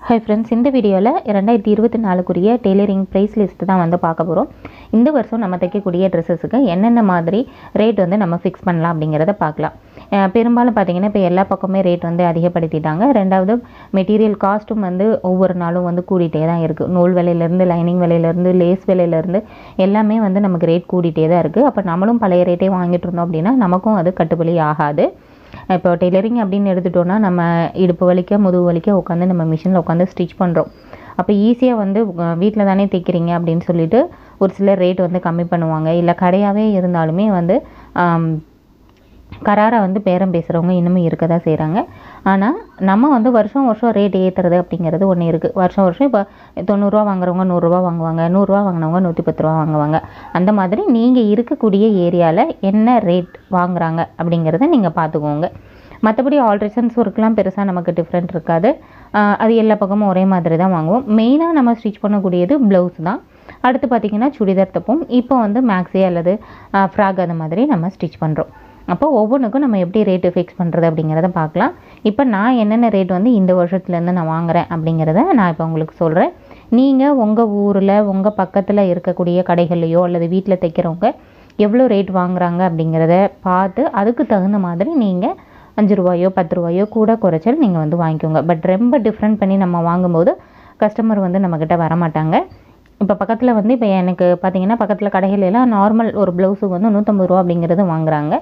Hi friends, இந்த வீடியோவில் 2024க்குரிய tailoring price list தான் வந்து பார்க்க போகிறோம். இந்த வருஷம் நம்ம தைக்கக்கூடிய ட்ரெஸ்ஸஸுக்கு என்னென்ன மாதிரி ரேட் வந்து நம்ம ஃபிக்ஸ் பண்ணலாம் அப்படிங்கிறத பார்க்கலாம். பெரும்பாலும் பார்த்திங்கன்னா இப்போ எல்லா பக்கமே ரேட் வந்து அதிகப்படுத்திட்டாங்க. ரெண்டாவது மெட்டீரியல் காஸ்ட்டும் வந்து ஒவ்வொரு நாளும் வந்து கூடிட்டே தான் இருக்குது. நூல் விலையிலேருந்து, லைனிங் விலையிலேருந்து, லேஸ் விலையிலேருந்து எல்லாமே வந்து நமக்கு ரேட் கூடிட்டே தான் இருக்குது. அப்போ நம்மளும் பழைய ரேட்டே வாங்கிட்டு இருந்தோம் அப்படின்னா நமக்கும் அது கட்டுப்படி ஆகாது. இப்போ டெய்லரிங் அப்படின்னு எடுத்துட்டோன்னா நம்ம இடுப்பு வலிக்க முதுகு வலிக்க உட்காந்து நம்ம மிஷினில் உட்காந்து ஸ்டிச் பண்ணுறோம். அப்போ ஈஸியாக வந்து வீட்டில் தானே தைக்கிறீங்க அப்படின்னு சொல்லிட்டு ஒரு சிலர் ரேட் வந்து கம்மி பண்ணுவாங்க. இல்லை கடையாகவே இருந்தாலுமே வந்து கராராக வந்து பேரம் பேசுகிறவங்க இன்னமும் இருக்க தான் செய்கிறாங்க. ஆனால் நம்ம வந்து வருஷம் ரேட் ஏற்றுறது அப்படிங்கிறது ஒன்று இருக்குது. வருஷம் இப்போ 90 வாங்குறவங்க 100 வாங்குவாங்க, 100 வாங்கினவங்க 110 வாங்குவாங்க. அந்த மாதிரி நீங்கள் இருக்கக்கூடிய ஏரியாவில் என்ன ரேட் வாங்குறாங்க அப்படிங்கிறத நீங்கள் பார்த்துக்கோங்க. மற்றபடி ஆல்ட்ரேஷன்ஸ் ஒர்க்லாம் பெருசாக நமக்கு டிஃப்ரெண்ட் இருக்காது. அது எல்லா பக்கமும் ஒரே மாதிரி தான் வாங்குவோம். மெயினாக நம்ம ஸ்டிச் பண்ணக்கூடியது ப்ளவுஸ் தான். அடுத்து பார்த்திங்கன்னா சுடிதார் தைப்போம். இப்போ வந்து மேக்ஸி அல்லது ஃப்ராக் அது மாதிரி நம்ம ஸ்டிச் பண்ணுறோம். அப்போ ஒவ்வொன்றுக்கும் நம்ம எப்படி ரேட்டு ஃபிக்ஸ் பண்ணுறது அப்படிங்கிறத பார்க்கலாம். இப்போ நான் என்னென்ன ரேட் வந்து இந்த வருஷத்துலேருந்து நான் வாங்குகிறேன் அப்படிங்கிறத நான் இப்போ உங்களுக்கு சொல்கிறேன். நீங்கள் உங்கள் ஊரில் உங்கள் பக்கத்தில் இருக்கக்கூடிய கடைகள்லையோ அல்லது வீட்டில் தைக்கிறவங்க எவ்வளோ ரேட் வாங்குகிறாங்க அப்படிங்கிறத பார்த்து அதுக்கு தகுந்த மாதிரி நீங்கள் 5 ரூபாயோ 10 ரூபாயோ கூட குறைச்சல் நீங்கள் வந்து வாங்கிக்கோங்க. பட் ரொம்ப டிஃப்ரெண்ட் பண்ணி நம்ம வாங்கும்போது கஸ்டமர் வந்து நம்மக்கிட்ட வரமாட்டாங்க. இப்போ பக்கத்தில் வந்து இப்போ எனக்கு பார்த்திங்கன்னா பக்கத்தில் கடைகளெல்லாம் நார்மல் ஒரு ப்ளவுஸுக்கு வந்து 150 ரூபா அப்படிங்கிறது வாங்குகிறாங்க.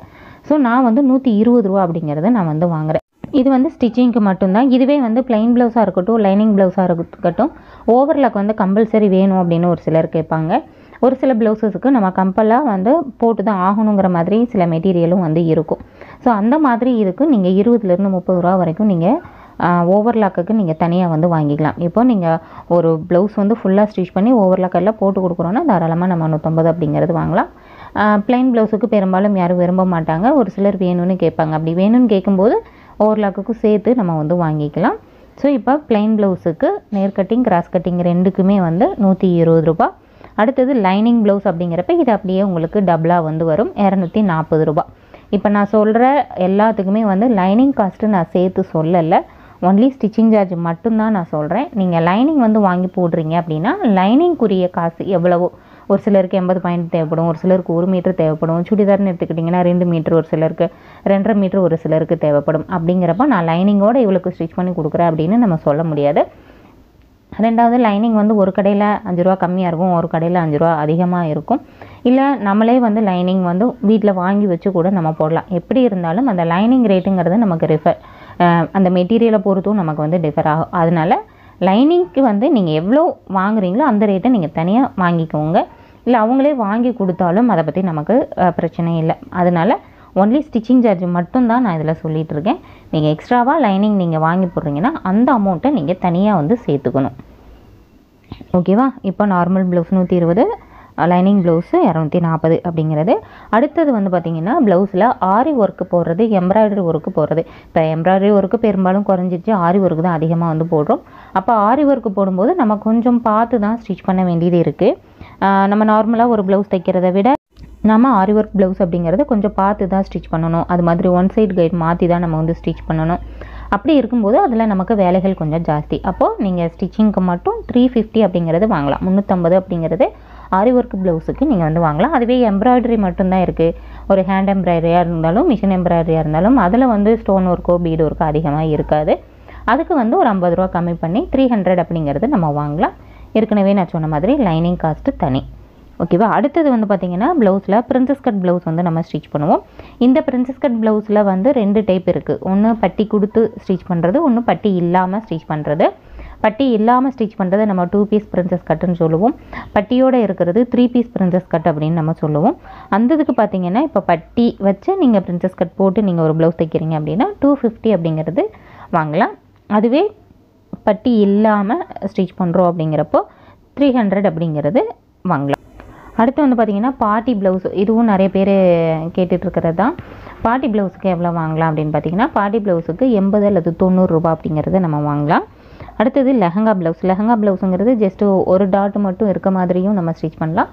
ஸோ நான் வந்து 120 ரூபா அப்படிங்கிறத நான் வந்து வாங்குகிறேன். இது வந்து ஸ்டிச்சிங்க்கு மட்டும்தான். இதுவே வந்து பிளைன் ப்ளவுஸாக இருக்கட்டும், லைனிங் ப்ளவுஸாக இருக்கட்டும், ஓவர்லாக் வந்து கம்பல்சரி வேணும் அப்படின்னு ஒரு சிலர் கேட்பாங்க. ஒரு சில ப்ளவுஸஸுக்கு நம்ம கம்பலாக வந்து போட்டு தான் ஆகணுங்கிற மாதிரி சில மெட்டீரியலும் வந்து இருக்கும். ஸோ அந்த மாதிரி இதுக்கு நீங்கள் 20லேருந்து 30 ரூபா வரைக்கும் நீங்கள் ஓவர்லாக்குக்கு நீங்கள் தனியாக வந்து வாங்கிக்கலாம். இப்போ நீங்கள் ஒரு ப்ளவுஸ் வந்து ஃபுல்லாக ஸ்டிச் பண்ணி ஓவர்லாக் எல்லாம் போட்டு கொடுக்குறோன்னா தாராளமாக நம்ம 150 அப்படிங்கிறது வாங்கலாம். பிளைன் ப்ளவுஸுக்கு பெரும்பாலும் யாரும் விரும்ப மாட்டாங்க. ஒரு சிலர் வேணும்னு கேட்பாங்க. அப்படி வேணும்னு கேட்கும்போது ஓவர்லாக்குக்கும் சேர்த்து நம்ம வந்து வாங்கிக்கலாம். ஸோ இப்போ பிளைன் ப்ளவுஸுக்கு நேர் கட்டிங் கிராஸ் கட்டிங் ரெண்டுக்குமே வந்து 120 ரூபா. அடுத்தது லைனிங் ப்ளவுஸ் அப்படிங்கிறப்ப இது அப்படியே உங்களுக்கு டபுளாக வந்து வரும் 240 ரூபா. இப்போ நான் சொல்கிற எல்லாத்துக்குமே வந்து லைனிங் காஸ்ட்டு நான் சேர்த்து சொல்லலை. ஒன்லி ஸ்டிச்சிங் சார்ஜ் மட்டும்தான் நான் சொல்கிறேன். நீங்கள் லைனிங் வந்து வாங்கி போடுறீங்க அப்படின்னா லைனிங்குரிய காசு எவ்வளவோ, ஒரு சிலருக்கு 80 பாயிண்ட் தேவைப்படும், ஒரு சிலருக்கு 1 மீட்டர் தேவைப்படும். சுடிதார்னு எடுத்துக்கிட்டிங்கன்னா 2 மீட்டர், ஒரு சிலருக்கு 2.5 மீட்டர் ஒரு சிலருக்கு தேவைப்படும். அப்படிங்கிறப்ப நான் லைனிங்கோடு இவளுக்கு ஸ்டிச் பண்ணி கொடுக்குறேன் அப்படின்னு நம்ம சொல்ல முடியாது. ரெண்டாவது லைனிங் வந்து ஒரு கடையில் 5 ரூபா கம்மியாக இருக்கும், ஒரு கடையில் 5 ரூபா அதிகமாக இருக்கும். இல்லை நம்மளே வந்து லைனிங் வந்து வீட்டில் வாங்கி வச்சு கூட நம்ம போடலாம். எப்படி இருந்தாலும் அந்த லைனிங் ரேட்டுங்கிறது நமக்கு அந்த மெட்டீரியலை பொறுத்தும் நமக்கு வந்து டிஃபர் ஆகும். அதனால் லைனிங்க்கு வந்து நீங்கள் எவ்வளோ வாங்குறீங்களோ அந்த ரேட்டை நீங்கள் தனியாக வாங்கிக்கோங்க. இல்லை அவங்களே வாங்கி கொடுத்தாலும் அதை பற்றி நமக்கு பிரச்சனை இல்லை. அதனால் ஒன்லி ஸ்டிச்சிங் சார்ஜ் மட்டும்தான் நான் இதில் சொல்லிகிட்டு இருக்கேன். நீங்கள் எக்ஸ்ட்ராவாக லைனிங் நீங்கள் வாங்கி போடுறீங்கன்னா அந்த அமௌண்ட்டை நீங்கள் தனியாக வந்து சேர்த்துக்கணும். ஓகேவா? இப்போ நார்மல் ப்ளவுஸ் 120, லைனிங் ப்ளவுஸு 240 அப்படிங்கிறது. அடுத்தது வந்து பார்த்திங்கன்னா ப்ளவுஸில் ஆரி ஒர்க்கு போடுறது, எம்ப்ராய்டரி ஒர்க்கு போடுறது. இப்போ எம்ப்ராய்டரி ஒர்க்கு பெரும்பாலும் குறைஞ்சிச்சு, ஆரி ஒர்க்கு தான் அதிகமாக வந்து போடுறோம். அப்போ ஆரி ஒர்க்கு போடும்போது நம்ம கொஞ்சம் பார்த்து தான் ஸ்டிச் பண்ண வேண்டியது இருக்குது. நம்ம நார்மலாக ஒரு ப்ளவுஸ் தைக்கிறத விட நம்ம ஆரி ஒர்க் ப்ளவுஸ் அப்படிங்கிறத கொஞ்சம் பார்த்து தான் ஸ்டிச் பண்ணணும். அது மாதிரி ஒன் சைடு கைட் மாற்றி தான் நம்ம வந்து ஸ்டிச் பண்ணணும். அப்படி இருக்கும்போது அதில் நமக்கு வேலைகள் கொஞ்சம் ஜாஸ்தி. அப்போது நீங்கள் ஸ்டிச்சிங்க்கு மட்டும் 350 அப்படிங்கிறது வாங்கலாம். 350 அப்படிங்கிறது ஆரி ஒர்க் ப்ளவுஸுக்கு நீங்கள் வந்து வாங்கலாம். அதுவே எம்ப்ராய்டரி மட்டும்தான் இருக்குது. ஒரு ஹேண்ட் எம்ப்ராய்டரியாக இருந்தாலும் மிஷின் எம்ப்ராய்டரியாக இருந்தாலும் அதில் வந்து ஸ்டோன் ஒர்க்கோ பீடு ஒர்க்கோ அதிகமாக இருக்காது. அதுக்கு வந்து ஒரு 50 ரூபா கம்மி பண்ணி 300 அப்படிங்கிறது நம்ம வாங்கலாம். ஏற்கனவே நான் சொன்ன மாதிரி லைனிங் காஸ்ட்டு தனி. ஓகேவா? அடுத்தது வந்து பார்த்திங்கன்னா ப்ளவுஸில் பிரின்சஸ் கட் ப்ளவுஸ் வந்து நம்ம ஸ்டிச் பண்ணுவோம். இந்த பிரின்சஸ் கட் ப்ளவுஸில் வந்து 2 டைப் இருக்குது. ஒன்று பட்டி கொடுத்து ஸ்டிச் பண்ணுறது, ஒன்று பட்டி இல்லாமல் ஸ்டிச் பண்ணுறது. பட்டி இல்லாமல் ஸ்டிச் பண்ணுறது நம்ம 2 பீஸ் பிரின்சஸ் கட்டுன்னு சொல்லுவோம். பட்டியோடு இருக்கிறது 3 பீஸ் பிரின்சஸ் கட் அப்படின்னு நம்ம சொல்லுவோம். அந்த இதுக்கு பார்த்திங்கன்னா இப்போ பட்டி வச்சு நீங்கள் பிரின்சஸ் கட் போட்டு நீங்கள் ஒரு ப்ளவுஸ் தைக்கிறீங்க அப்படின்னா 250 அப்படிங்கிறது வாங்கலாம். அதுவே பட்டி இல்லாமல் ஸ்டிச் பண்ணுறோம் அப்படிங்கிறப்போ 300 அப்படிங்கிறது வாங்கலாம். அடுத்து வந்து பார்த்திங்கன்னா பார்ட்டி ப்ளவுஸ், இதுவும் நிறைய பேர் கேட்டுட்ருக்கிறது தான். பார்ட்டி ப்ளவுஸுக்கு எவ்வளோ வாங்கலாம் அப்படின்னு பார்த்திங்கன்னா பார்ட்டி ப்ளவுஸுக்கு 80 அல்லது 90 ரூபா அப்படிங்கிறத நம்ம வாங்கலாம். அடுத்தது லெஹங்கா ப்ளவுஸ். லெஹங்கா ப்ளவுஸுங்கிறது ஜஸ்ட்டு ஒரு டாட் மட்டும் இருக்க மாதிரியும் நம்ம ஸ்டிச் பண்ணலாம்.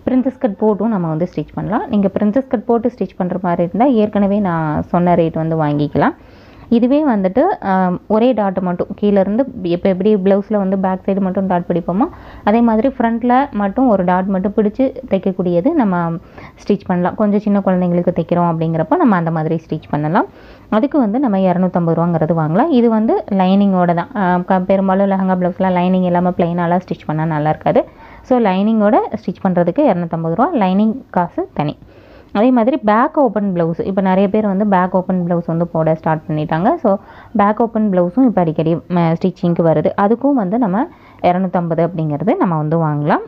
பிரின்சஸ் கட் போட்டும் நம்ம வந்து ஸ்டிச் பண்ணலாம். நீங்கள் பிரின்சஸ் கட் போட்டு ஸ்டிச் பண்ணுற மாதிரி இருந்தால் ஏற்கனவே நான் சொன்ன ரேட் வந்து வாங்கிக்கலாம். இதுவே வந்துட்டு ஒரே டாட் மட்டும் கீழேருந்து இப்போ எப்படி ப்ளவுஸில் வந்து பேக் சைடு மட்டும் டாட் பிடிப்போமோ அதே மாதிரி ஃப்ரண்ட்டில் மட்டும் ஒரு டாட் மட்டும் பிடிச்சி தைக்கக்கூடியது நம்ம ஸ்டிச் பண்ணலாம். கொஞ்சம் சின்ன குழந்தைங்களுக்கு தைக்கிறோம் அப்படிங்கிறப்ப நம்ம அந்த மாதிரி ஸ்டிச் பண்ணலாம். அதுக்கு வந்து நம்ம 250 ரூபாங்கிறது வாங்கலாம். இது வந்து லைனிங்கோட தான். பெரும்பாலும் லெஹங்கா ப்ளவுஸ்லாம் லைனிங் இல்லாமல் ப்ளைனாலாம் ஸ்டிச் பண்ணால் நல்லா இருக்காது. ஸோ லைனிங்கோட ஸ்டிச் பண்ணுறதுக்கு 250 ரூபா, லைனிங் காசு தனி. அதே மாதிரி பேக் ஓப்பன் ப்ளவுஸ், இப்போ நிறைய பேர் வந்து பேக் ஓப்பன் ப்ளவுஸ் வந்து போட ஸ்டார்ட் பண்ணிட்டாங்க. ஸோ பேக் ஓப்பன் ப்ளவுஸும் இப்போ அடிக்கடி ஸ்டிச்சிங்க்கு வருது. அதுக்கும் வந்து நம்ம 250 அப்படிங்கிறது நம்ம வந்து வாங்கலாம்.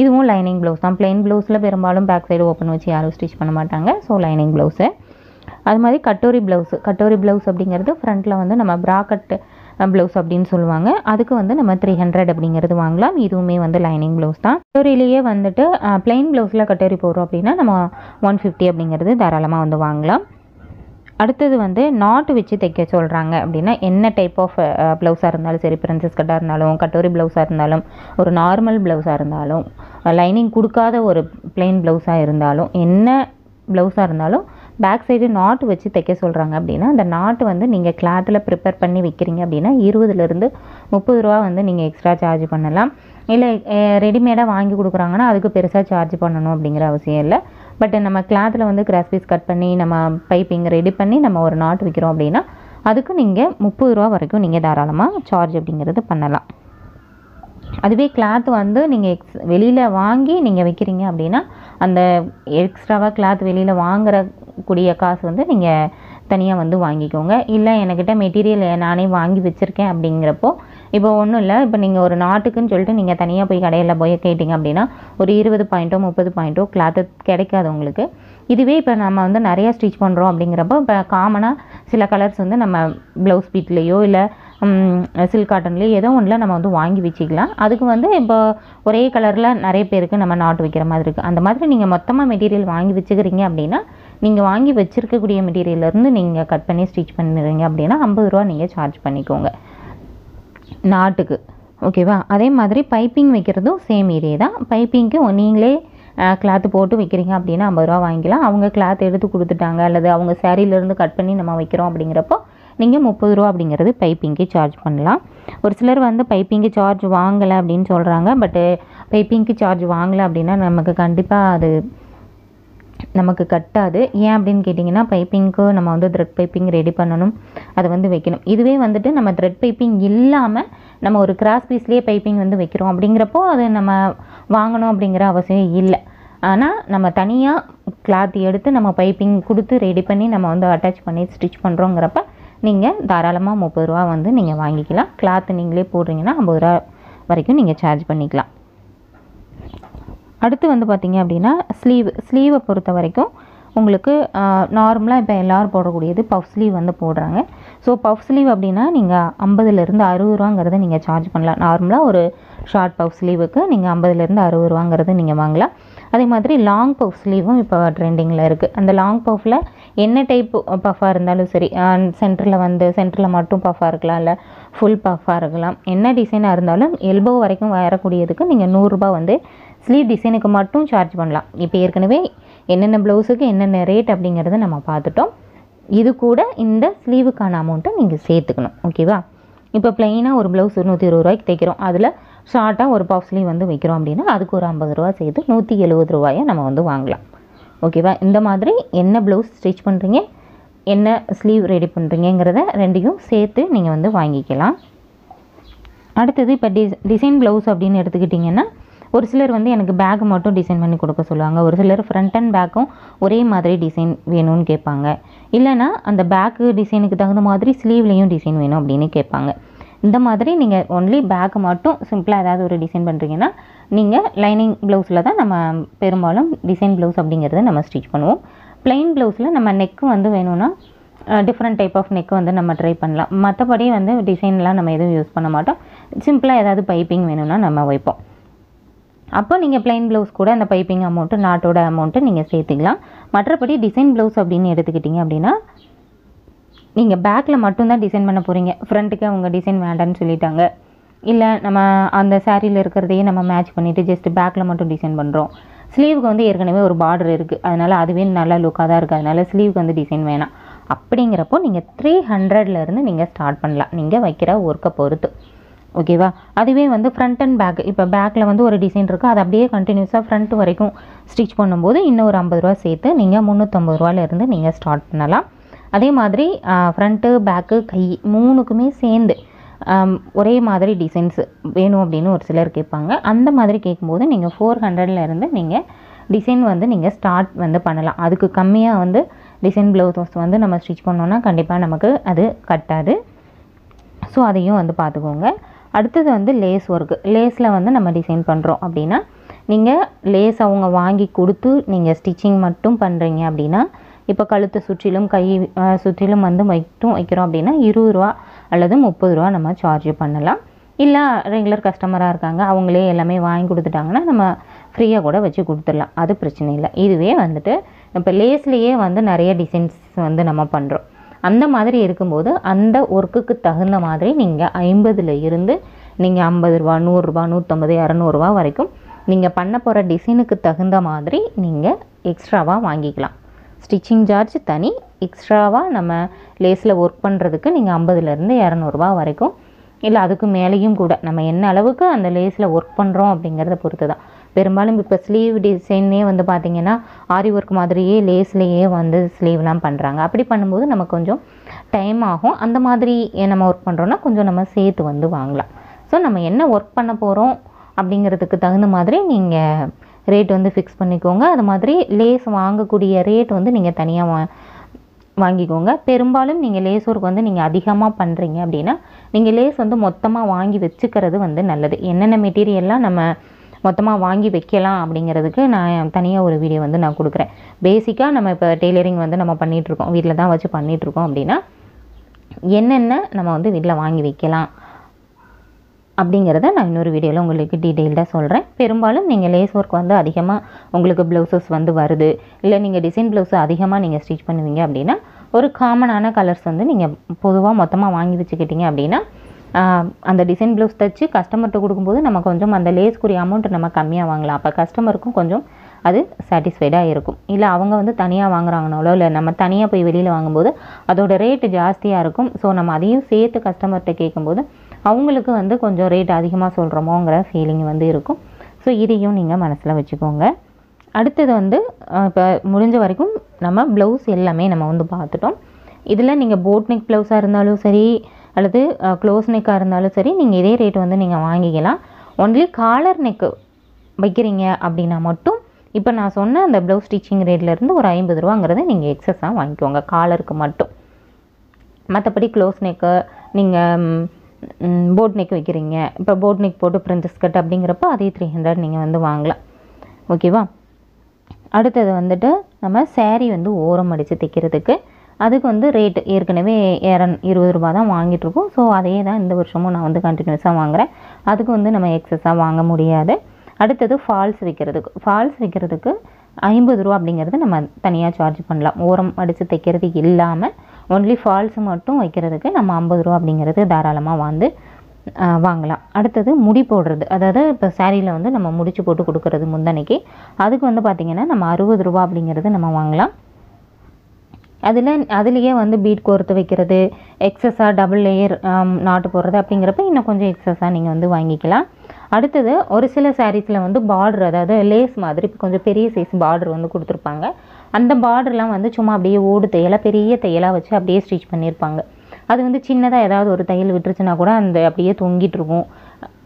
இதுவும் லைனிங் ப்ளவுஸ் தான். ப்ளைன் ப்ளவுஸில் பெரும்பாலும் பேக் சைடு ஓப்பன் வச்சு யாரும் ஸ்டிச் பண்ண மாட்டாங்க. So lining blouse. அது மாதிரி கட்டோரி ப்ளவுஸ் அப்படிங்கிறது ஃப்ரண்ட்டில் வந்து நம்ம ப்ராக்கெட் ப்ளவுஸ் அப்படின்னு சொல்லுவாங்க. அதுக்கு வந்து நம்ம 300 அப்படிங்கிறது வாங்கலாம். இதுவுமே வந்து லைனிங் ப்ளவுஸ் தான். கட்டோரியிலேயே வந்துட்டு ப்ளைன் ப்ளவுஸில் கட்டோரி போடுறோம் அப்படின்னா நம்ம 150 அப்படிங்கிறது தாராளமாக வந்து வாங்கலாம். அடுத்தது வந்து நாட்டு வச்சு தைக்க சொல்கிறாங்க அப்படின்னா என்ன டைப் ஆஃப் ப்ளவுஸாக இருந்தாலும் சரி, பிரின்சஸ் கட்டாக இருந்தாலும், கட்டோரி ப்ளவுஸாக இருந்தாலும், ஒரு நார்மல் ப்ளவுஸாக இருந்தாலும், லைனிங் கொடுக்காத ஒரு ப்ளைன் ப்ளவுஸாக இருந்தாலும், என்ன ப்ளவுஸாக இருந்தாலும் பேக் சைடு நாட்டு வச்சு தைக்க சொல்கிறாங்க அப்படின்னா அந்த நாட்டு வந்து நீங்கள் கிளாத்தில் ப்ரிப்பேர் பண்ணி வைக்கிறீங்க அப்படின்னா 20லேருந்து 30 ரூபா வந்து நீங்கள் எக்ஸ்ட்ரா சார்ஜ் பண்ணலாம். இல்லை ரெடிமேடாக வாங்கி கொடுக்குறாங்கன்னா அதுக்கு பெருசாக சார்ஜ் பண்ணணும் அப்படிங்கிற அவசியம் இல்லை. பட் நம்ம கிளாத்தில் வந்து கிராஸ் பீஸ் கட் பண்ணி நம்ம பைப்பிங் ரெடி பண்ணி நம்ம ஒரு நாட்டு வைக்கிறோம் அப்படின்னா அதுக்கு நீங்கள் 30 ரூபா வரைக்கும் நீங்கள் தாராளமாக சார்ஜ் அப்படிங்கிறது பண்ணலாம். அதுவே கிளாத் வந்து நீங்கள் வெளியில் வாங்கி நீங்கள் வைக்கிறீங்க அப்படின்னா அந்த எக்ஸ்ட்ராவாக கிளாத் வெளியில் வாங்குறக்கூடிய காசு வந்து நீங்கள் தனியாக வந்து வாங்கிக்கோங்க. இல்லை என்கிட்ட மெட்டீரியல் நானே வாங்கி வச்சுருக்கேன் அப்படிங்கிறப்போ இப்போ ஒன்றும் இல்லை, இப்போ நீங்கள் ஒரு நாட்டுக்குன்னு சொல்லிட்டு நீங்கள் தனியாக போய் கடையில் போய் கேட்டிங்க அப்படின்னா ஒரு 20 பாயிண்ட்டோ 30 பாயிண்ட்டோ கிளாத்து கிடைக்காது உங்களுக்கு. இதுவே இப்போ நம்ம வந்து நிறையா ஸ்டிச் பண்ணுறோம் அப்படிங்கிறப்போ இப்போ காமனாக சில கலர்ஸ் வந்து நம்ம ப்ளவுஸ் பீட்லேயோ இல்லை சில்க் காட்டன்லேயோ ஏதோ ஒன்றில் நம்ம வந்து வாங்கி வச்சுக்கலாம். அதுக்கு வந்து இப்போ ஒரே கலரில் நிறைய பேருக்கு நம்ம நாட்டு வைக்கிற மாதிரி இருக்குது. அந்த மாதிரி நீங்கள் மொத்தமாக மெட்டீரியல் வாங்கி வச்சுக்கிறீங்க அப்படின்னா நீங்கள் வாங்கி வச்சுருக்கக்கூடிய மெட்டீரியல்லேருந்து நீங்கள் கட் பண்ணி ஸ்டிச் பண்ணுறீங்க அப்படின்னா 50 ரூபா நீங்கள் சார்ஜ் பண்ணிக்கோங்க நாட்டுக்கு. ஓகேவா? அதே மாதிரி பைப்பிங் வைக்கிறதும் சேம் இதே தான். பைப்பிங்க்கு நீங்களே கிளாத்து போட்டு வைக்கிறீங்க அப்படின்னா 50 ரூபா வாங்கிக்கலாம். அவங்க கிளாத் எடுத்து கொடுத்துட்டாங்க அல்லது அவங்க சேரீலேருந்து கட் பண்ணி நம்ம வைக்கிறோம் அப்படிங்கிறப்போ நீங்கள் 30 ரூபா அப்படிங்கிறது பைப்பிங்க்கு சார்ஜ் பண்ணலாம். ஒரு சிலர் வந்து பைப்பிங்க்கு சார்ஜ் வாங்கலை அப்படின்னு சொல்கிறாங்க. பட்டு பைப்பிங்க்கு சார்ஜ் வாங்கலை அப்படின்னா நமக்கு கண்டிப்பாக அது நமக்கு கட்டாது. ஏன் அப்படின்னு கேட்டிங்கன்னா பைப்பிங்க்கு நம்ம வந்து த்ரெட் பைப்பிங் ரெடி பண்ணணும், அதை வந்து வைக்கணும். இதுவே வந்துட்டு நம்ம த்ரெட் பைப்பிங் இல்லாமல் நம்ம ஒரு கிராஸ் பீஸ்லேயே பைப்பிங் வந்து வைக்கிறோம் அப்படிங்கிறப்போ அது நம்ம வாங்கணும் அப்படிங்கிற அவசியம் இல்லை. ஆனால் நம்ம தனியாக கிளாத் எடுத்து நம்ம பைப்பிங் கொடுத்து ரெடி பண்ணி நம்ம வந்து அட்டாச் பண்ணி ஸ்டிச் பண்ணுறோங்கிறப்ப நீங்கள் தாராளமாக 30 ரூபா வந்து நீங்கள் வாங்கிக்கலாம். கிளாத்து நீங்களே போடுறீங்கன்னா 50 ரூபா வரைக்கும் நீங்கள் சார்ஜ் பண்ணிக்கலாம். அடுத்து வந்து பார்த்திங்க அப்படின்னா ஸ்லீவை பொறுத்த வரைக்கும் உங்களுக்கு நார்மலாக இப்போ எல்லோரும் போடக்கூடியது பஃப் ஸ்லீவ் வந்து போடுறாங்க. ஸோ பஃப் ஸ்லீவ் அப்படின்னா நீங்கள் 50லேருந்து 60 ரூபாங்கிறத நீங்கள் சார்ஜ் பண்ணலாம். நார்மலாக ஒரு ஷார்ட் பஃப் ஸ்லீவுக்கு நீங்கள் 50லேருந்து 60 ரூபாங்கிறது நீங்கள் வாங்கலாம். அதே மாதிரி லாங் பஃப் ஸ்லீவும் இப்போ ட்ரெண்டிங்கில் இருக்குது. அந்த லாங் பஃப்பில் என்ன டைப் பஃபாக இருந்தாலும் சரி, சென்டரில் மட்டும் பஃபாக இருக்கலாம், இல்லை ஃபுல் பஃபாக இருக்கலாம், என்ன டிசைனாக இருந்தாலும் எல்போ வரைக்கும் வரக்கூடியதுக்கு நீங்கள் 100 ரூபா வந்து ஸ்லீவ் டிசைனுக்கு மட்டும் சார்ஜ் பண்ணலாம். இப்போ ஏற்கனவே என்னென்ன ப்ளவுஸுக்கு என்னென்ன ரேட் அப்படிங்கிறத நம்ம பார்த்துட்டோம். இது கூட இந்த ஸ்லீவுக்கான அமௌண்ட்டை நீங்கள் சேர்த்துக்கணும். ஓகேவா? இப்போ ப்ளைனாக ஒரு ப்ளவுஸ் 120 ரூபாய்க்கு தைக்கிறோம், அதில் ஷார்ட்டாக ஒரு பஃப் ஸ்லீவ் வந்து வைக்கிறோம் அப்படின்னா அதுக்கு ஒரு 50 ரூபா சேர்த்து 170 ரூபாயை நம்ம வந்து வாங்கலாம். ஓகேவா? இந்த மாதிரி என்ன ப்ளவுஸ் ஸ்டிச் பண்ணுறீங்க, என்ன ஸ்லீவ் ரெடி பண்ணுறீங்கிறத ரெண்டையும் சேர்த்து நீங்கள் வந்து வாங்கிக்கலாம். அடுத்தது இப்போ டிசைன் ப்ளவுஸ் அப்படின்னு எடுத்துக்கிட்டிங்கன்னா ஒரு சிலர் வந்து எனக்கு பேக் மட்டும் டிசைன் பண்ணி கொடுக்க சொல்லுவாங்க. ஒரு சிலர் ஃப்ரண்ட் அண்ட் பேக்கும் ஒரே மாதிரி டிசைன் வேணும்னு கேட்பாங்க. இல்லைனா அந்த பேக்கு டிசைனுக்கு தகுந்த மாதிரி ஸ்லீவ்லேயும் டிசைன் வேணும் அப்படின்னு கேட்பாங்க. இந்த மாதிரி நீங்கள் ஒன்லி பேக்கு மட்டும் சிம்பிளாக ஏதாவது ஒரு டிசைன் பண்ணுறீங்கன்னா நீங்கள் லைனிங் ப்ளவுஸில் தான் நம்ம பெரும்பாலும் டிசைன் ப்ளவுஸ் அப்படிங்கிறத நம்ம ஸ்டிச் பண்ணுவோம். ப்ளைன் ப்ளவுஸில் நம்ம நெக்கு வந்து வேணும்னா டிஃப்ரெண்ட் டைப் ஆஃப் நெக்கு வந்து நம்ம ட்ரை பண்ணலாம். மற்றபடி வந்து டிசைன்லாம் நம்ம எதுவும் யூஸ் பண்ண மாட்டோம். சிம்பிளாக ஏதாவது பைப்பிங் வேணும்னா நம்ம வைப்போம். அப்போ நீங்கள் ப்ளைன் ப்ளவுஸ் கூட அந்த பைப்பிங் அமௌண்ட்டு நாட்டோட அமௌண்ட்டு நீங்கள் சேர்த்துக்கலாம். மற்றபடி டிசைன் ப்ளவுஸ் அப்படின்னு எடுத்துக்கிட்டிங்க அப்படின்னா நீங்கள் பேக்கில் மட்டும்தான் டிசைன் பண்ண போகிறீங்க. ஃப்ரண்ட்டுக்கு அவங்க டிசைன் வேண்டான்னு சொல்லிட்டாங்க, இல்லை நம்ம அந்த சாரியில் இருக்கிறதையே நம்ம மேட்ச் பண்ணிவிட்டு ஜஸ்ட் பேக்கில் மட்டும் டிசைன் பண்ணுறோம். ஸ்லீவுக்கு வந்து ஏற்கனவே ஒரு பார்டர் இருக்குது, அதனால் அதுவே நல்ல லுக்காக தான் இருக்குது, அதனால் ஸ்லீவுக்கு வந்து டிசைன் வேணாம் அப்படிங்கிறப்போ நீங்கள் 300லேருந்து நீங்கள் ஸ்டார்ட் பண்ணலாம், நீங்கள் வைக்கிற ஒர்க்கை பொறுத்து. ஓகேவா? அதுவே வந்து ஃப்ரண்ட் அண்ட் பேக், இப்போ பேக்கில் வந்து ஒரு டிசைன் இருக்குது, அது அப்படியே கண்டினியூஸாக ஃப்ரண்ட் வரைக்கும் ஸ்டிச் பண்ணும்போது இன்னும் ஒரு 50 ரூபா சேர்த்து நீங்கள் 350 ரூபாயிலேருந்து நீங்கள் ஸ்டார்ட் பண்ணலாம். அதே மாதிரி ஃப்ரண்ட்டு பேக்கு கை 3க்குமே சேர்ந்து ஒரே மாதிரி டிசைன்ஸ் வேணும் அப்படின்னு ஒரு சிலர் கேட்பாங்க. அந்த மாதிரி கேட்கும்போது நீங்கள் 400லேருந்து நீங்கள் டிசைன் வந்து நீங்கள் ஸ்டார்ட் வந்து பண்ணலாம். அதுக்கு கம்மியாக வந்து டிசைன் ப்ளவுஸ் வந்து நம்ம ஸ்டிச் பண்ணோன்னா கண்டிப்பாக நமக்கு அது கட்டாது. ஸோ அதையும் வந்து பார்த்துக்கோங்க. அடுத்தது வந்து லேஸ் ஒர்க்கு. லேஸில் வந்து நம்ம டிசைன் பண்ணுறோம் அப்படின்னா நீங்கள் லேஸ் அவங்க வாங்கி கொடுத்து நீங்கள் ஸ்டிச்சிங் மட்டும் பண்ணுறீங்க அப்படின்னா, இப்போ கழுத்து சுற்றிலும் கை சுற்றிலும் வந்து மட்டும் வைக்கிறோம் அப்படின்னா 20 ரூபா அல்லது 30 ரூபா நம்ம சார்ஜ் பண்ணலாம். இல்லை ரெகுலர் கஸ்டமராக இருக்காங்க, அவங்களே எல்லாமே வாங்கி கொடுத்துட்டாங்கன்னா நம்ம ஃப்ரீயாக கூட வச்சு கொடுத்துடலாம், அது பிரச்சனை இல்லை. இதுவே வந்துட்டு இப்போ லேஸ்லேயே வந்து நிறைய டிசைன்ஸ் வந்து நம்ம பண்ணுறோம். அந்த மாதிரி இருக்கும்போது அந்த ஒர்க்குக்கு தகுந்த மாதிரி நீங்கள் 50ல் இருந்து நீங்கள் 50 ரூபா, 100 ரூபா, 150, 200 ரூபா வரைக்கும் நீங்கள் பண்ண போகிற டிசைனுக்கு தகுந்த மாதிரி நீங்கள் எக்ஸ்ட்ராவாக வாங்கிக்கலாம். ஸ்டிச்சிங் சார்ஜ் தனி, எக்ஸ்ட்ராவாக நம்ம லேஸில் ஒர்க் பண்ணுறதுக்கு நீங்கள் 50லேருந்து 200 ரூபா வரைக்கும், இல்லை அதுக்கு மேலேயும் கூட நம்ம என்ன அளவுக்கு அந்த லேஸில் ஒர்க் பண்ணுறோம் அப்படிங்கிறத பொறுத்து தான். பெரும்பாலும் இப்போ ஸ்லீவ் டிசைனே வந்து பார்த்திங்கன்னா ஆரி ஒர்க் மாதிரியே லேஸ்லேயே வந்து ஸ்லீவ்லாம் பண்ணுறாங்க. அப்படி பண்ணும்போது நமக்கு கொஞ்சம் டைம் ஆகும். அந்த மாதிரி நம்ம ஒர்க் பண்ணுறோன்னா கொஞ்சம் நம்ம சேர்த்து வந்து வாங்கலாம். ஸோ நம்ம என்ன ஒர்க் பண்ண போகிறோம் அப்படிங்கிறதுக்கு தகுந்த மாதிரி நீங்கள் ரேட் வந்து ஃபிக்ஸ் பண்ணிக்கோங்க. அது மாதிரி லேஸ் வாங்கக்கூடிய ரேட் வந்து நீங்கள் தனியாக வாங்கிக்கோங்க. பெரும்பாலும் நீங்கள் லேஸ் ஒர்க் வந்து நீங்கள் அதிகமாக பண்ணுறீங்க அப்படின்னா நீங்கள் லேஸ் வந்து மொத்தமாக வாங்கி வச்சுக்கிறது வந்து நல்லது. என்னென்ன மெட்டீரியல்லாம் நம்ம மொத்தமாக வாங்கி வைக்கலாம் அப்படிங்கிறதுக்கு நான் தனியாக ஒரு வீடியோ வந்து நான் கொடுக்குறேன். பேசிக்காக நம்ம இப்போ டெய்லரிங் வந்து நம்ம பண்ணிகிட்ருக்கோம், வீட்டில் தான் வச்சு பண்ணிகிட்ருக்கோம் அப்படின்னா என்னென்ன நம்ம வந்து வீட்டில் வாங்கி வைக்கலாம் அப்படிங்கிறத நான் இன்னொரு வீடியோவில் உங்களுக்கு டீட்டெயில்டாக சொல்கிறேன். பெரும்பாலும் நீங்கள் லேஸ் ஒர்க் வந்து அதிகமாக உங்களுக்கு ப்ளவுசஸ் வந்து வருது, இல்லை நீங்கள் டிசைன் ப்ளவுஸ் அதிகமாக நீங்கள் ஸ்டிச் பண்ணுவீங்க அப்படின்னா ஒரு காமனான கலர்ஸ் வந்து நீங்கள் பொதுவாக மொத்தமாக வாங்கி வச்சுக்கிட்டீங்க அப்படின்னா அந்த டிசைன் ப்ளவுஸ் தைச்சு கஸ்டமர்கிட்ட கொடுக்கும்போது நம்ம கொஞ்சம் அந்த லேஸ்க்குரிய அமௌண்ட் நம்ம கம்மியாக வாங்கலாம். அப்போ கஸ்டமருக்கும் கொஞ்சம் அது சாட்டிஸ்ஃபைடாக இருக்கும். இல்லை அவங்க வந்து தனியாக வாங்குறாங்கனாலோ இல்லை நம்ம தனியாக போய் வெளியில் வாங்கும்போது அதோட ரேட்டு ஜாஸ்தியாக இருக்கும். ஸோ நம்ம அதையும் சேர்த்து கஸ்டமர்கிட்ட கேட்கும்போது அவங்களுக்கு வந்து கொஞ்சம் ரேட் அதிகமாக சொல்கிறோமோங்கிற ஃபீலிங் வந்து இருக்கும். ஸோ இதையும் நீங்கள் மனசில் வச்சுக்கோங்க. அடுத்தது வந்து இப்போ முடிஞ்ச வரைக்கும் நம்ம ப்ளவுஸ் எல்லாமே நம்ம வந்து பார்த்துட்டோம். இதில் நீங்கள் போட் நெக் ப்ளவுஸாக இருந்தாலும் சரி அல்லது க்ளோஸ் நெக்காக இருந்தாலும் சரி நீங்கள் இதே ரேட் வந்து நீங்கள் வாங்கிக்கலாம். ஒன்லி காலர் நெக்கு வைக்கிறீங்க அப்படின்னா மட்டும் இப்போ நான் சொன்ன அந்த ப்ளவுஸ் ஸ்டிச்சிங் ரேட்லேருந்து ஒரு 50 ரூபாங்கிறத நீங்கள் எக்ஸஸாக வாங்கிக்கோங்க காலருக்கு மட்டும். மற்றபடி க்ளோஸ் நெக்கு நீங்கள் போட் நெக் வைக்கிறீங்க, இப்போ போட் நெக் போட்டு பிரின்சஸ் கட் அப்படிங்கிறப்போ அதே 300 நீங்கள் வந்து வாங்கலாம். ஓகேவா? அடுத்தது வந்துட்டு நம்ம சேரீ வந்து ஓரம் அடித்து தைக்கிறதுக்கு அதுக்கு வந்து ரேட்டு ஏற்கனவே 20 ரூபா தான் வாங்கிட்டுருக்கோம். ஸோ அதே தான் இந்த வருஷமும் நான் வந்து கண்டினியூஸாக வாங்குகிறேன். அதுக்கு வந்து நம்ம எக்ஸஸாக வாங்க முடியாது. அடுத்தது ஃபால்ஸ் வைக்கிறதுக்கு 50 ரூபா அப்படிங்கிறது நம்ம தனியாக சார்ஜ் பண்ணலாம். ஓரம் அடித்து தைக்கிறது இல்லாமல் ஒன்லி ஃபால்ஸ் மட்டும் வைக்கிறதுக்கு நம்ம 50 ரூபா அப்படிங்கிறது தாராளமாக வந்து வாங்கலாம். அடுத்தது முடி போடுறது, அதாவது இப்போ சாரியில் வந்து நம்ம முடிச்சு போட்டு கொடுக்குறது முந்தனைக்கு, அதுக்கு வந்து பார்த்திங்கன்னா நம்ம 60 ரூபா அப்படிங்கிறது நம்ம வாங்கலாம். அதுலேயே வந்து பீட் கோர்த்து வைக்கிறது, எக்ஸஸாக டபுள் லேயர் நாட்டு போடுறது அப்படிங்கிறப்ப இன்னும் கொஞ்சம் எக்ஸஸாக நீங்கள் வந்து வாங்கிக்கலாம். அடுத்தது ஒரு சில சாரீஸில் வந்து பார்டர், அதாவது லேஸ் மாதிரி இப்போ கொஞ்சம் பெரிய சைஸ் பார்டர் வந்து கொடுத்துருப்பாங்க. அந்த பார்டர்லாம் வந்து சும்மா அப்படியே ஓடு தையலாக பெரிய தையலாக வச்சு அப்படியே ஸ்டிச் பண்ணியிருப்பாங்க. அது வந்து சின்னதாக ஏதாவது ஒரு தையல் விட்டுருச்சுன்னா கூட அந்த அப்படியே தொங்கிட்டு இருக்கும்.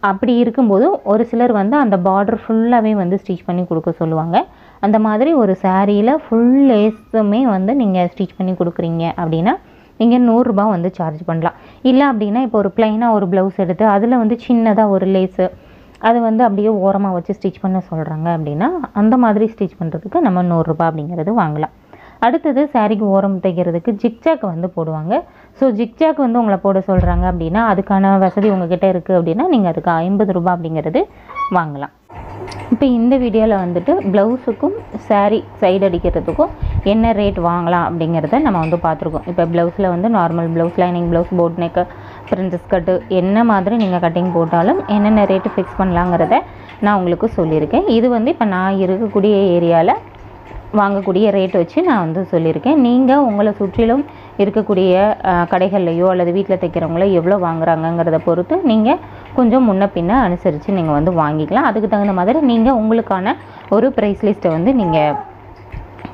அப்படி இருக்கும்போது ஒரு சிலர் வந்து அந்த பார்டர் ஃபுல்லாகவே வந்து ஸ்டிச் பண்ணி கொடுக்க சொல்லுவாங்க. அந்த மாதிரி ஒரு சாரியில் ஃபுல் லேஸுமே வந்து நீங்கள் ஸ்டிச் பண்ணி கொடுக்குறீங்க அப்படின்னா நீங்கள் 100 ரூபா வந்து சார்ஜ் பண்ணலாம். இல்லை அப்படின்னா இப்போ ஒரு ப்ளைனாக ஒரு ப்ளவுஸ் எடுத்து அதில் வந்து சின்னதாக ஒரு லேஸு அது வந்து அப்படியே ஓரமாக வச்சு ஸ்டிச் பண்ண சொல்கிறாங்க அப்படின்னா அந்த மாதிரி ஸ்டிச் பண்ணுறதுக்கு நம்ம 100 ரூபா அப்படிங்கிறது வாங்கலாம். அடுத்தது சாரிக்கு ஓரம் தைக்கிறதுக்கு ஜிக்ஜாக் வந்து போடுவாங்க. ஸோ ஜிக்ஜாக் வந்து உங்களை போட சொல்கிறாங்க அப்படின்னா அதுக்கான வசதி உங்ககிட்ட இருக்குது அப்படின்னா நீங்கள் அதுக்கு 50 ரூபா அப்படிங்கிறது வாங்கலாம். இப்போ இந்த வீடியோவில் வந்துட்டு ப்ளவுஸுக்கும் சாரீ சைடு அடிக்கிறதுக்கும் என்ன ரேட் வாங்கலாம் அப்படிங்கிறத நம்ம வந்து பார்த்துருக்கோம். இப்போ ப்ளவுஸில் வந்து normal blouse, lining blouse, boat neck, princess கட்டு என்ன மாதிரி நீங்கள் கட்டிங் போட்டாலும் என்னென்ன ரேட்டு ஃபிக்ஸ் பண்ணலாங்கிறத நான் உங்களுக்கு சொல்லியிருக்கேன். இது வந்து இப்போ நான் இருக்கக்கூடிய ஏரியாவில் வாங்கக்கூடிய ரேட் வச்சு நான் வந்து சொல்லியிருக்கேன். நீங்கள் உங்களை சுற்றிலும் இருக்கக்கூடிய கடைகள்லையோ அல்லது வீட்டில் தைக்கிறவங்களோ எவ்வளோ வாங்குறாங்கங்கிறத பொறுத்து நீங்கள் கொஞ்சம் முன்ன பின்ன அனுசரித்து நீங்கள் வந்து வாங்கிக்கலாம். அதுக்கு தகுந்த மாதிரி நீங்கள் உங்களுக்கான ஒரு ப்ரைஸ் லிஸ்ட்டை வந்து நீங்கள்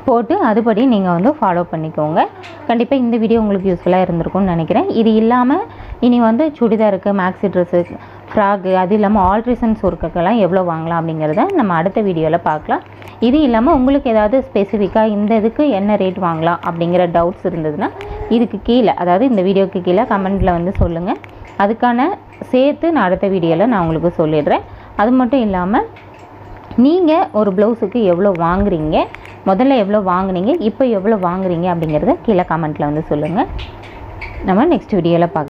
போட்டு அதுபடி நீங்கள் வந்து ஃபாலோ பண்ணிக்கோங்க. கண்டிப்பாக இந்த வீடியோ உங்களுக்கு யூஸ்ஃபுல்லாக இருந்திருக்கும்னு நினைக்கிறேன். இது இல்லாமல் இனி வந்து சுடிதாருக்கு, மேக்ஸி ட்ரெஸ்ஸு, ஃப்ராக்கு, அது இல்லாமல் ஆல்ட்ரேஷன்ஸ் ஒர்க்குக்கெல்லாம் எவ்வளோ வாங்கலாம் அப்படிங்கிறத நம்ம அடுத்த வீடியோவில் பார்க்கலாம். இது இல்லாமல் உங்களுக்கு ஏதாவது ஸ்பெசிஃபிக்காக இந்த இதுக்கு என்ன ரேட் வாங்கலாம் அப்படிங்கிற டவுட்ஸ் இருந்ததுன்னா இதுக்கு கீழே, அதாவது இந்த வீடியோக்கு கீழே கமெண்ட்டில் வந்து சொல்லுங்கள். அதுக்கான சேர்த்து நான் அடுத்த வீடியோவில் நான் உங்களுக்கு சொல்லிடுறேன். அது மட்டும் இல்லாமல் நீங்கள் ஒரு ப்ளவுஸுக்கு எவ்வளோ வாங்குறீங்க, முதல்ல எவ்வளோ வாங்குனீங்க, இப்போ எவ்வளோ வாங்குறீங்க அப்படிங்கிறத கீழே கமெண்ட்டில் வந்து சொல்லுங்கள். நம்ம நெக்ஸ்ட் வீடியோவில் பார்க்கலாம்.